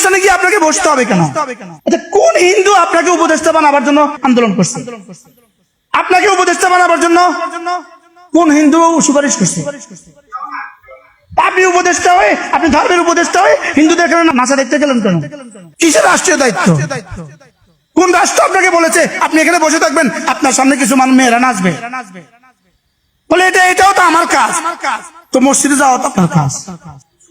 অনুষ্ঠানে গিয়ে আপনাকে বসতে হবে কেন? আচ্ছা, কোন হিন্দু আপনাকে উপদেষ্টা বানাবার জন্য আন্দোলন করছে? আপনাকে উপদেষ্টা বানাবার জন্য কোন হিন্দু সুপারিশ করছে? আপনি উপদেষ্টা হয়ে, আপনি ধর্মের উপদেষ্টা হয়ে হিন্দুদের এখানে নাচা দেখতে গেলেন কেন? কিসের রাষ্ট্রীয় দায়িত্ব? কোন রাষ্ট্র আপনাকে বলেছে আপনি এখানে বসে থাকবেন, আপনার সামনে কিছু মানুষ মেয়েরা নাচবে? বলে এটাও তো আমার কাজ। তো মসজিদে যাওয়া তো আপনার কাজ।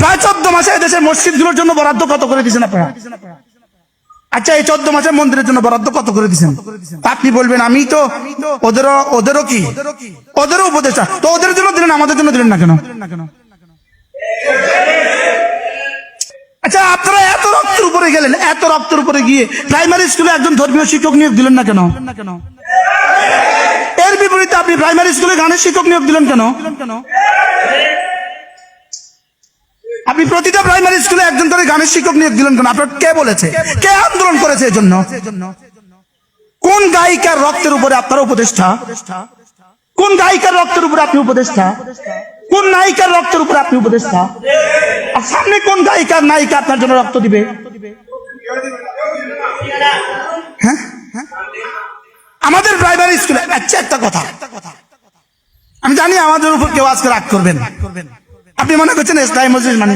প্রায় 14 মাসে এদেশের মসজিদ গুলোর জন্য বরাদ্দ কত করে দিচ্ছেন আপনারা? আচ্ছা, এই 14 মাসে মন্দিরের জন্য বরাদ্দ কত করে দিচ্ছেন? আপনি বলবেন আমি তো ওদেরও কি, ওদেরও উপদেষ্টা, তো ওদের জন্য দিলেন, আমাদের জন্য দিলেন না কেন? আচ্ছা, আপনারা এত রক্তের উপরে গেলেন, এত রক্তের উপরে গিয়ে প্রাইমারি স্কুলে একজন ধর্মীয় শিক্ষক নিয়োগ দিলেন না কেন? এর বিপরীতে আপনি প্রাইমারি স্কুলে গানের শিক্ষক নিয়োগ দিলেন কেন? আপনি প্রতিটা প্রাইমারি স্কুলে একজন করে গানের শিক্ষক নিয়োগ দিলেন কেন? আপনার কে বলেছে? কে আন্দোলন করেছে এর জন্য? কোন গায়িকার রক্তের উপরে আপনারা উপদেষ্টা? কোন গায়িকার রক্তের উপরে আপনি উপদেষ্টা? কোন নায়িকার রক্তের উপরে আপনি উপদেষ্টা? আর সামনে কোন গায়িকার নায়িকা আপনার জন্য রক্ত দিবে? হ্যাঁ, আমাদের প্রাইমারি স্কুলে। আচ্ছা, একটা কথা, আমি জানি আমাদের উপর কেউ আজকে রাগ করবেন। আপনি মনে করছেন ইসলামী মজলিস মানে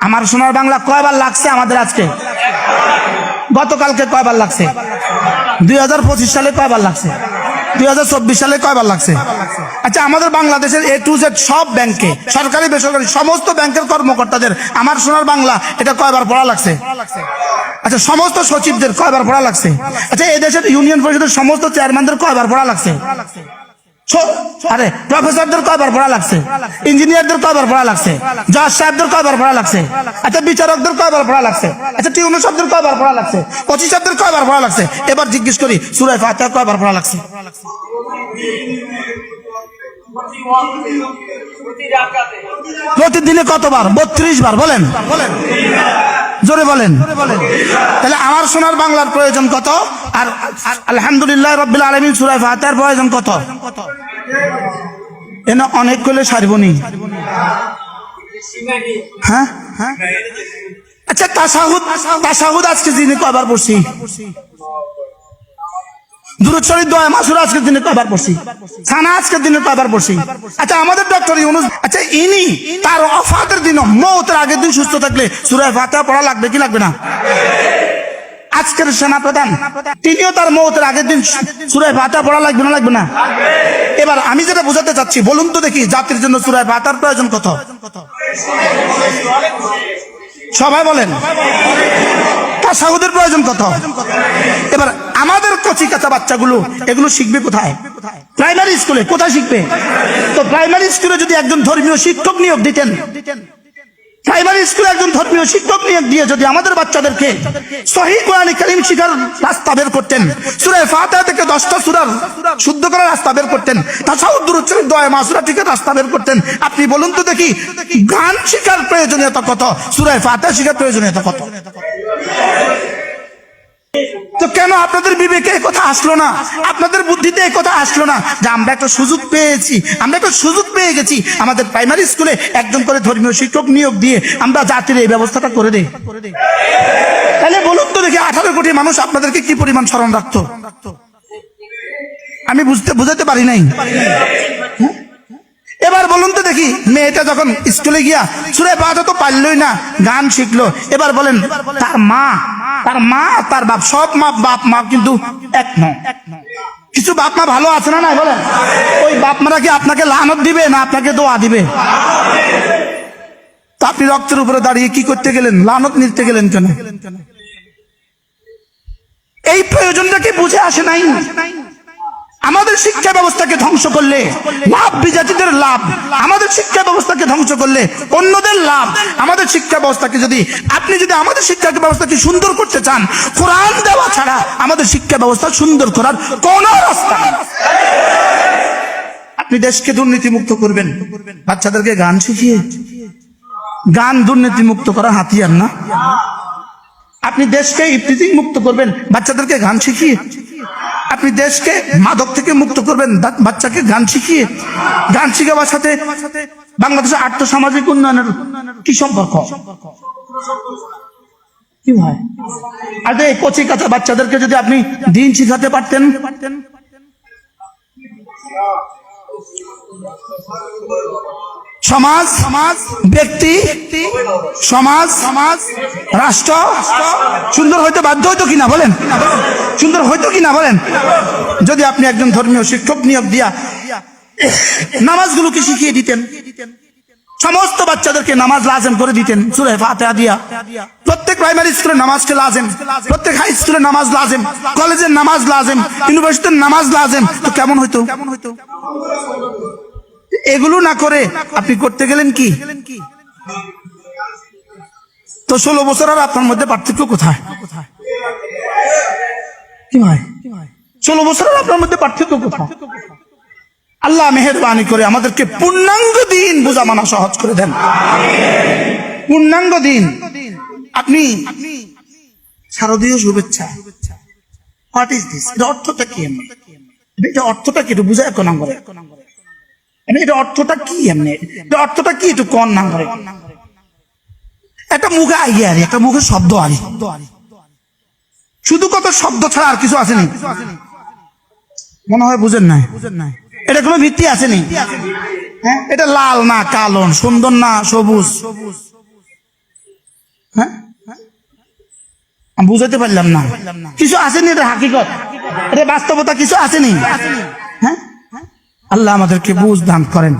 আমার সোনার বাংলা কয়বার লাগছে আমাদের? আজকে, গতকালকে কয়বার লাগছে? 2025 সালে কয়বার লাগছে? 2024 সালে কয়বার লাগছে? আচ্ছা, আমাদের বাংলাদেশের A to Z সব ব্যাংকে, সরকারি বেসরকারি সমস্ত ব্যাংকের কর্মকর্তাদের আমার সোনার বাংলা এটা কয়বার পড়া লাগছে? আচ্ছা, সমস্ত সচিবদের কয়বার পড়া লাগছে? আচ্ছা, এই দেশের ইউনিয়ন পরিষদের সমস্ত চেয়ারম্যানদের কয়বার পড়া লাগছে? আরে প্রফেসরদের কয়বার পড়া লাগছে? ইঞ্জিনিয়ারদের কয়বার পড়া লাগছে? জজ সাহেবদের কয়বার পড়া লাগছে? আচ্ছা, বিচারকদের কয়বার পড়া লাগছে? আচ্ছা, টিউনো সাহেবদের কয়বার পড়া লাগছে? ওসি সাহেবদের কয়বার পড়া লাগছে? এবার জিজ্ঞেস করি, সূরা ফাতিহা কয়বার পড়া লাগছে? প্রতিদিনে কতবার? 32 বার। বলেন, জোরে বলেন। তাহলে আমার সোনার বাংলার প্রয়োজন কত? আর আলহামদুলিল্লাহ রাব্বিল আলামিন সূরা ফাতিহার প্রয়োজন কত? এনে অনেক করলে সারবনি। হ্যাঁ, আচ্ছা, তাশাহুদ আজকে দিনে কয়বার পড়ছি? দুরূদ শরীফ, দোয়া মাসুরা আজকের দিনে কয়বার পড়ছি? সানা আজকের দিনে কয়বার পড়ছি? আচ্ছা, আমাদের ডক্টর ইউনূস, আচ্ছা, ইনি তার ওফাতের দিন, মওতের আগের দিন সুস্থ থাকলে সূরা ফাতিহা পড়া লাগবে কি লাগবে না? আজকের সেনাপ্রধান তিনিও তার মওতের আগের দিন সূরা ফাতিহা পড়া লাগবে না লাগবে না? এবার আমি যেটা বোঝাতে চাচ্ছি, বলুন তো দেখি, জাতির জন্য সূরা ফাতিহার প্রয়োজন কত? সবাই বলেন। তাশাহুদের প্রয়োজন কত? এবার আমাদের কচি কাঁচা বাচ্চাগুলো এগুলো শিখবে কোথায়? প্রাইমারি স্কুলে। কোথায় শিখবে? তো প্রাইমারি স্কুলে যদি একজন ধর্মীয় শিক্ষক নিয়োগ দিতেন, প্রাইমারি স্কুলে একজন ধর্মীয় শিক্ষক নিয়োগ দিয়ে যদি আমাদের বাচ্চাদেরকে সহিহ কোরআন কারীম শিখার রাস্তা বের করতেন, সূরা ফাতিহা থেকে 10টা সূরার শুদ্ধ করার রাস্তা বের করতেন, তাশাহুদ, দুরূদ শরীফ, দোয়া মাসুরা থেকে রাস্তা বের করতেন, আপনি বলুন তো দেখি, গান শিখার প্রয়োজনীয়তা কত? সূরা ফাতিহা শিখার প্রয়োজনীয়তা কত? তো কেন আপনাদের বিবেকে এই কথা আসলো না? আপনাদের বুদ্ধিতে এই কথা আসলো না যে আমরা একটা সুযোগ পেয়েছি, আমরা একটা সুযোগ পেয়ে গেছি, আমাদের প্রাইমারি স্কুলে একজন করে ধর্মীয় শিক্ষক নিয়োগ দিয়ে আমরা জাতির এই ব্যবস্থাটা করে দেই? তাহলে বলুন তো দেখি, 18 কোটি মানুষ আপনাদেরকে কি পরিমাণ স্মরণ রাখতো? আমি বুঝাতে পারি নাই। এবার বলুন তো দেখি, মেয়েটা যখন স্কুলে গিয়া সূরা ফাতিহা তো পারলই না, গান শিখলো, এবার বলেন তার মা তার বাপ, সব বাপ মা কিন্তু এক নয়। কিছু বাপ মা ভালো আছে না? নাই বলেন। ওই বাপ মারা কি আপনাকে লানত দিবে না আপনাকে দোয়া দিবে? তা আপনি রক্তের উপরে দাঁড়িয়ে কি করতে গেলেন? লানত নিতে গেলেন কেন? এই প্রয়োজনটা কি বুঝে আসে নাই? আমাদের শিক্ষা ব্যবস্থাকে ধ্বংস করলে লাভ বিজাতিদের লাভ, আমাদের শিক্ষা ব্যবস্থাকে ধ্বংস করলে অন্যদের লাভ। আমাদের শিক্ষা ব্যবস্থাকে যদি আমাদের শিক্ষা ব্যবস্থাকে সুন্দর করতে চান, কোরআন দেওয়া ছাড়া আমাদের শিক্ষা ব্যবস্থা সুন্দর করার কোন রাস্তা নেই। আপনি দেশকে দুর্নীতি মুক্ত করবেন বাচ্চাদেরকে গান শিখিয়ে? গান দুর্নীতি মুক্ত করার হাতিয়ার না? আপনি দেশকে ইফতিজিং মুক্ত করবেন বাচ্চাদেরকে গান শিখিয়ে? আপনি দেশকে মাদক থেকে মুক্ত করবেন বাচ্চাকে গান শিখিয়ে? গান শিখাবার সাথে বাংলাদেশের আর্থসামাজিক উন্নয়নের কি সম্পর্ক? কি হয়? আর এই কচি কাঁচা বাচ্চাদেরকে যদি আপনি দিন শিখাতে পারতেন, সমাজ, ব্যক্তি, সমাজ, রাষ্ট্র সুন্দর হইতে বাধ্য হইতো কিনা বলেন? সুন্দর হইতো কিনা বলেন? যদি আপনি একজন ধর্মীয় শিক্ষক নিয়োগ দিয়া নামাজগুলোকে শিখিয়ে দিতেন, সমস্ত বাচ্চাদেরকে নামাজ লাজেম করে দিতেন সূরা ফাতিহা দিয়া, প্রত্যেক প্রাইমারি স্কুলে নামাজকে লাজেম, প্রত্যেক হাই স্কুলে নামাজ লাজেম, কলেজের নামাজ লাজেম, ইউনিভার্সিটির নামাজ লাজেম, তো কেমন হইতো? এগুলো না করে আপনি করতে গেলেন কি? তো 16 বছর আর আপনার মধ্যে পার্থক্য কোথায়? কি ভাই, 16 বছর আর আপনার মধ্যে পার্থক্য কোথায়? আল্লাহ মেহেরবানি করে আমাদেরকে পূর্ণাঙ্গ দিন বোঝা মানা সহজ করে দেন। পূর্ণাঙ্গ দিন। আপনি শারদীয় শুভেচ্ছা, হোয়াট ইজ দিস? এটা অর্থটা কি? এটা অর্থটা কি একটু বুঝায় কোন নাম করে? এটা অর্থটা কি? এমনি এটা অর্থটা কি একটু কোন নাম করে? একটা মুখে আইয়ে আরে, একটা মুখে শব্দ আরে, শুধু কত শব্দ ছাড়া আর কিছু আসেনি। মনে হয় বুঝেন নাই? এটা কোনো ভিত্তি আসেনি। হ্যাঁ, এটা লাল না কালো, সুন্দর না সবুজ। হ্যাঁ, আমি বুঝাতে পারলাম না। কিছু আসেনি, এটা হাকিকত, এটা বাস্তবতা, কিছু আসেনি। হ্যাঁ, আল্লাহ আমাদেরকে বুঝ দান করেন।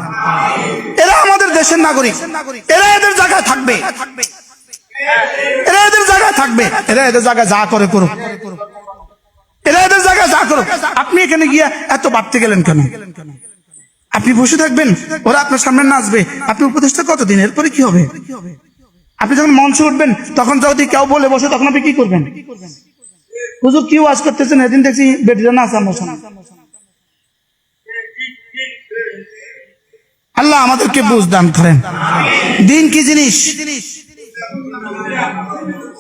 এরা আমাদের দেশের নাগরিক, এরা এদের জায়গায় থাকবে, এরা এদের জায়গায় থাকবে, এরা এদের জায়গায় যা করে করুক, এরা এদের জায়গায় যা করুক। আপনি এখানে গিয়া এত বাড়তে গেলেন কেন? আপনি বসে থাকবেন, ওরা আপনার সামনে নাচবে, আপনি উপদেষ্টা কতদিন? এরপরে কি হবে? আপনি যখন মঞ্চে উঠবেন তখন যদি কেউ বলে বসে, তখন আপনি কি করবেন? হুজুর কি ওয়াজ করতেছেন? এদিন দেখছি বেটিরা নাচা মোশন। আল্লাহ আমাদেরকে বুঝ দান করেন। দিন কি জিনিস?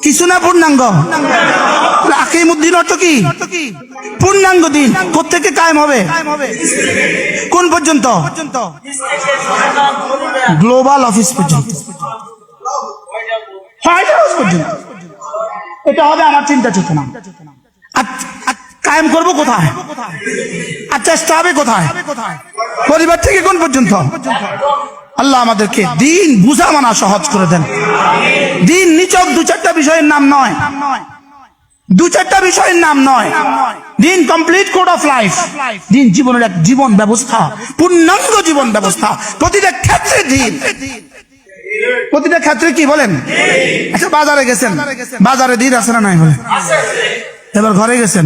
কিছু না পূর্ণাঙ্গ। আকিমুদ্দিন অর্থ কি? পূর্ণাঙ্গ দিন। কোত্থেকে কায়েম হবে? কোন পর্যন্ত? গ্লোবাল অফিস পর্যন্ত, হোয়াইট হাউস পর্যন্ত। এটা হবে আমার চিন্তা চেতনা। কায়েম করবো কোথায়? আর চেষ্টা হবে কোথায়? পরিবার থেকে কোন পর্যন্ত? আল্লাহ আমাদেরকে দিন বুঝা মানা সহজ করে দেন। দিন নিছক 2-4টা বিষয়ের নাম নয়, 2-4টা বিষয়ের নাম নয়। দিন কমপ্লিট কোড অফ লাইফ। দিন জীবনের এক জীবন ব্যবস্থা, পূর্ণাঙ্গ জীবন ব্যবস্থা। প্রতিটা ক্ষেত্রে দিন, প্রতিটা ক্ষেত্রে কি বলেন? আচ্ছা, বাজারে গেছেন, বাজারে দিন আছে না নাই? বলে এবার ঘরে গেছেন,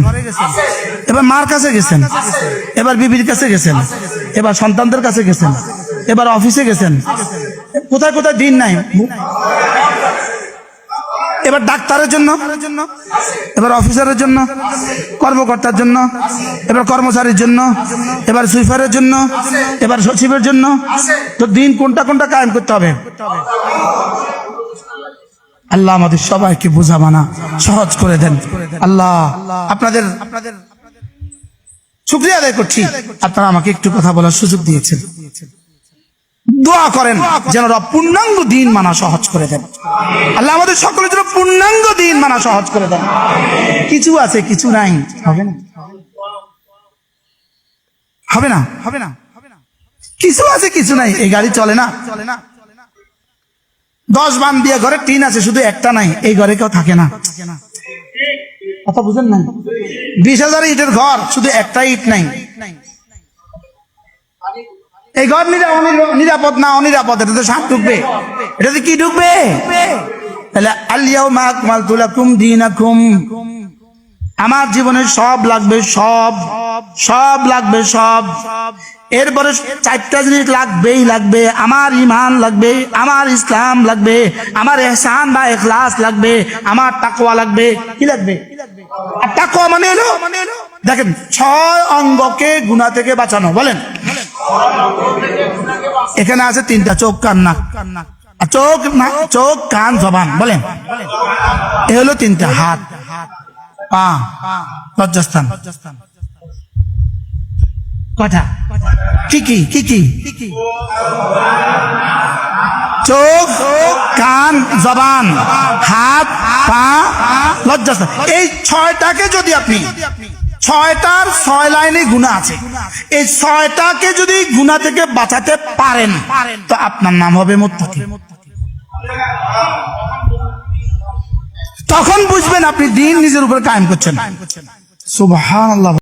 এবার মার কাছে গেছেন, এবার বিবির কাছে গেছেন, এবার সন্তানদের কাছে গেছেন, এবার অফিসে গেছেন, কোথায় কোথায় দিন নাই? এবার ডাক্তারের জন্য, এবার অফিসারের জন্য, কর্মকর্তার জন্য, এবার কর্মচারীর জন্য, এবার সুইপারের জন্য, এবার সচিবের জন্য। তো দিন কোনটা কোনটা কায়েম করতে হবে? আল্লাহ আমাদের সবাইকে বুঝা মানা সহজ করে দেন। আল্লাহ আপনাদের শুকরিয়া আদায় করছি, আপনারা আমাকে একটু কথা বলার সুযোগ দিয়েছেন। দোয়া করেন যেন রব পূর্ণাঙ্গ দিন মানা সহজ করে দেন। আল্লাহ আমাদের সকলের জন্য পূর্ণাঙ্গ দিন মানা সহজ করে দেন। কিছু আছে কিছু নাই, হবে না, হবে না, হবে না। কিছু আছে কিছু নাই, এই গাড়ি চলে না। 10 বান দিয়ে ঘরে টিন আছে, শুধু একটা নাই, এই ঘরে কেউ থাকে না। কথা বুঝেন না? 20,000 ইটের ঘর, শুধু একটা ইট নাই। এই ঘর নিরাপদ না অনিরাপদ? এটাতে সাপ ঢুকবে, এটাতে কি ঢুকবে? তাহলে আল-ইয়াউমা আকমালতু লাকুম দীনাকুম। আমার জীবনে সব লাগবে, সব সব লাগবে, সব। এরপরে 4টা জিনিস লাগবেই লাগবে। আমার ঈমান লাগবে, আমার ইসলাম লাগবে, আমার ইহসান বা ইখলাস লাগবে, আমার তাকওয়া লাগবে। কি লাগবে? আর তাকওয়া মানে হলো, দেখেন, 6 অঙ্গকে গুনাহ থেকে বাঁচানো। বলেন, এখানে আছে 3টা, চোখ, কান, নাক। চোখ, চোখ, কান, জবান। বলেন, এ হলো 3টা। হাত, পা, লজ্জাস্থান। কটা? কি কি কি কি? চোখ, কান, জবান, হাত, পা, লজ্জাস্থান, এই 6টাকে যদি আপনি 6টার 6 লাইনে গুনাহ আছে, এই 6টাকে যদি গুনাহ থেকে বাঁচাতে পারেন তো আপনার নাম হবে মুত্তাকি। তখন বুঝবেন আপনি দ্বীন নিজের উপর কায়েম করছেন। সুবহানাল্লাহ।